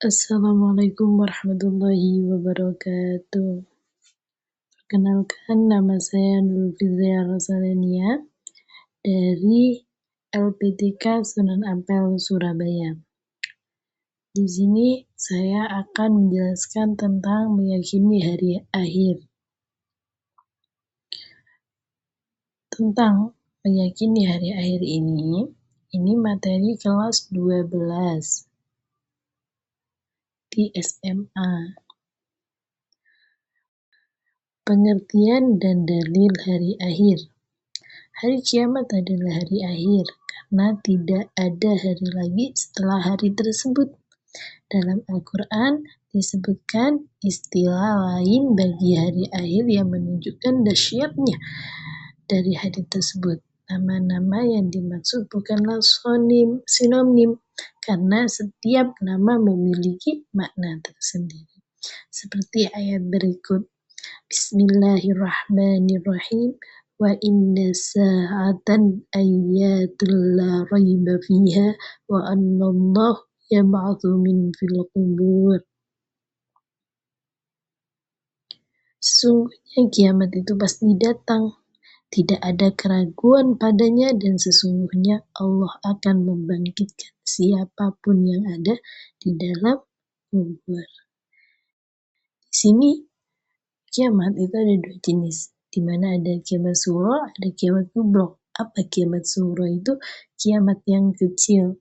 Assalamualaikum warahmatullahi wabarakatuh. Perkenalkan, nama saya Nurfizia Rosalenia dari LPTK Sunan Ampel, Surabaya. Di sini saya akan menjelaskan tentang meyakini hari akhir. Tentang meyakini hari akhir ini materi kelas 12 di SMA. Pengertian dan dalil hari akhir. Hari kiamat adalah hari akhir karena tidak ada hari lagi setelah hari tersebut. Dalam Al-Quran disebutkan istilah lain bagi hari akhir yang menunjukkan dahsyatnya dari hari tersebut. Nama-nama yang dimaksud bukanlah sinonim karena setiap nama memiliki makna tersendiri. Seperti ayat berikut. Bismillahirrahmanirrahim. Wa inna sa'atan ayyatul la raiba fiha wa annallahu yab'atsu min fil qubur. Sesungguhnya kiamat itu pasti datang. Tidak ada keraguan padanya dan sesungguhnya Allah akan membangkitkan siapapun yang ada di dalam kubur. Di sini kiamat itu ada dua jenis, di mana ada kiamat sughra, ada kiamat kubra. Apa kiamat sughra itu? Kiamat yang kecil.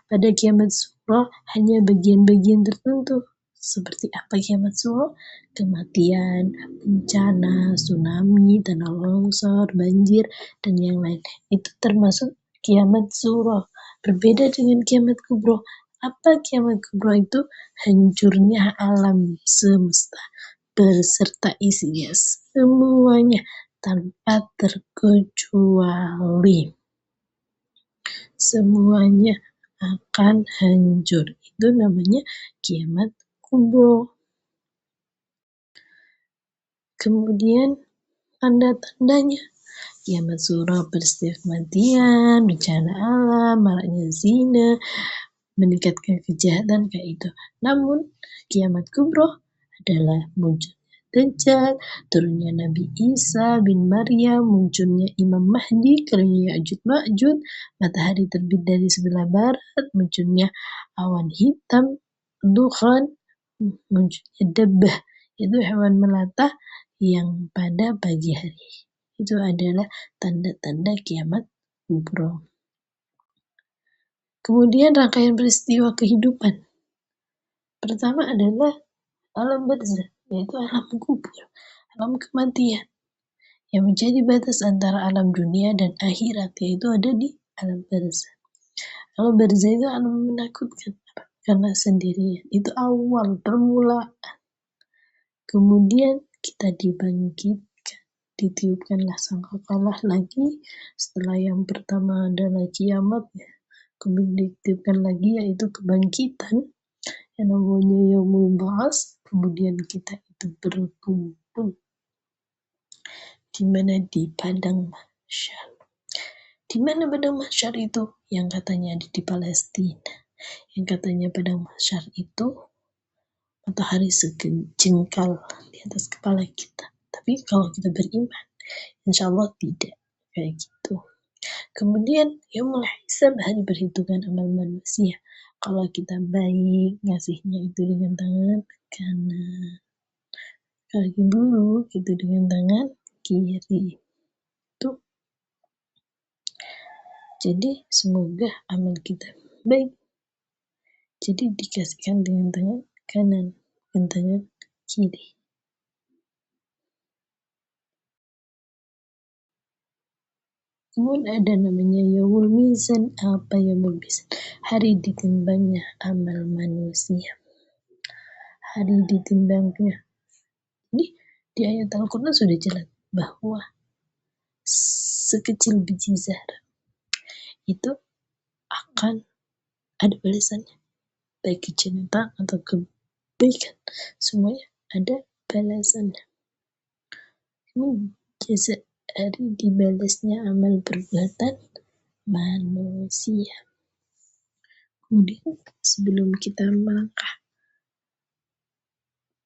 Pada kiamat sughra hanya bagian-bagian tertentu. Seperti apa kiamat sughra? Kematian, bencana, tsunami, tanah longsor, banjir, dan yang lain. Itu termasuk kiamat sughra. Berbeda dengan kiamat kubra. Apa kiamat kubra itu? Hancurnya alam semesta beserta isinya semuanya tanpa terkecuali. Semuanya akan hancur. Itu namanya kiamat kubra. Kemudian tanda-tandanya kiamat sughra peristiwa kematian, bencana alam, maraknya zina, meningkatkan kejahatan kayak itu. Namun kiamat kubra adalah munculnya Dajjal, turunnya Nabi Isa bin Maryam, munculnya Imam Mahdi, keluarnya Ya'juj Ma'juj, matahari terbit dari sebelah barat, munculnya awan hitam, dukhan, munculnya dabbah, itu hewan melata yang pada pagi hari. Itu adalah tanda-tanda kiamat kubra. Kemudian rangkaian peristiwa kehidupan. Pertama adalah alam barzakh, yaitu alam kubur, alam kematian, yang menjadi batas antara alam dunia dan akhirat, yaitu ada di alam barzakh. Alam barzakh itu alam menakutkan, karena sendirian. Itu awal, permulaan. Kemudian kita dibangkitkan, ditiupkanlah sangkakala lagi. Setelah yang pertama adalah kiamat, kemudian ditiupkan lagi yaitu kebangkitan yang namanya yaumul ba'ats. Kemudian kita itu berkumpul di mana di padang mahsyar. Di mana padang mahsyar itu? Yang katanya ada di Palestina. Yang katanya padang mahsyar itu matahari sejengkal di atas kepala kita. Tapi kalau kita beriman, insya Allah tidak kayak gitu. Kemudian yaumul hisab, hari perhitungan amal manusia. Kalau kita baik, ngasihnya itu dengan tangan kanan. Kalau buruk itu dengan tangan kiri. Tuh. Jadi semoga amal kita baik. Jadi dikasihkan dengan tangan kanan dan tangan kiri. Kemudian ada namanya yaumul mizan. Apa yaumul mizan? Hari ditimbangnya amal manusia. Hari ditimbangnya. Ini di ayat Al-Quran sudah jelas bahwa sekecil biji zarah itu akan ada balasannya, baik kejahatan atau kebaikan, semuanya ada balasannya. Jasa hari dibalasnya amal perbuatan manusia. Kemudian sebelum kita melangkah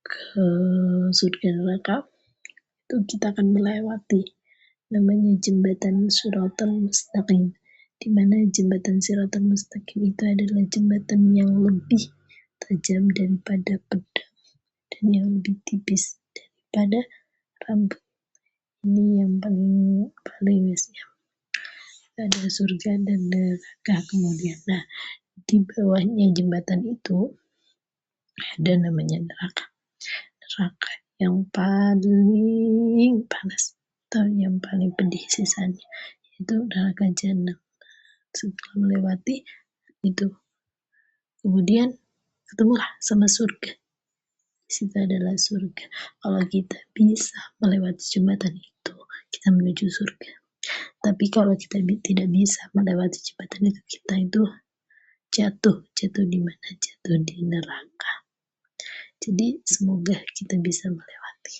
ke surga neraka, itu kita akan melewati namanya jembatan Shiratal Mustaqim, di mana jembatan Shiratal Mustaqim itu adalah jembatan yang lebih tajam daripada pedang dan yang lebih tipis daripada rambut. Ini yang paling ya. Ada surga dan neraka kemudian. Nah, di bawahnya jembatan itu ada namanya neraka. Neraka yang paling panas atau yang paling pedih sisanya, itu neraka jahanam. Setelah melewati itu, kemudian ketemulah sama surga. Di situ adalah surga. Kalau kita bisa melewati jembatan itu, kita menuju surga. Tapi kalau kita tidak bisa melewati jembatan itu, kita itu jatuh di mana? Jatuh di neraka. Jadi semoga kita bisa melewati.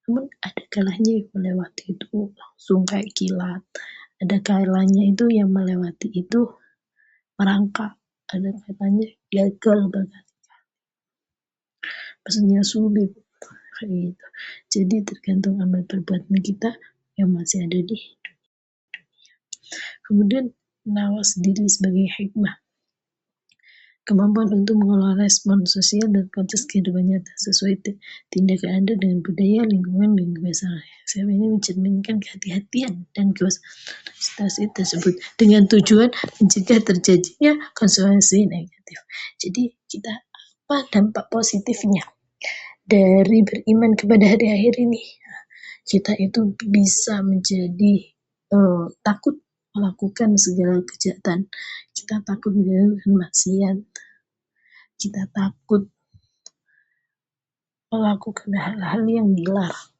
Namun ada kalanya yang melewati itu langsung kayak kilat. Ada kalanya itu yang melewati itu merangkak. Ada kalanya gagal berkali-kali. Maksudnya sulit kayak gitu. Jadi tergantung amal perbuatan kita yang masih ada di dunia. Kemudian nawas diri sebagai hikmah. Kemampuan untuk mengelola respon sosial dan konteks kehidupan nyata sesuai tindakan Anda dengan budaya, lingkungan, dan kebiasaan. Saya ini mencerminkan kehati-hatian dan konsekuensi tersebut dengan tujuan mencegah terjadinya konsekuensi negatif. Jadi kita apa dampak positifnya dari beriman kepada hari akhir ini? Kita itu bisa menjadi takut melakukan segala kejahatan. Kita takut melakukan maksiat. Kita takut melakukan hal-hal yang dilarang.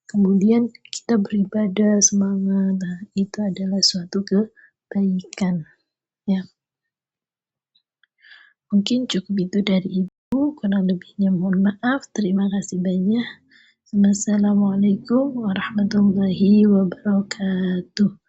Kemudian kita beribadah semangat. Nah, itu adalah suatu kebaikan. Ya. Mungkin cukup itu dari Ibu. Kurang lebihnya mohon maaf. Terima kasih banyak. Wassalamualaikum warahmatullahi wabarakatuh.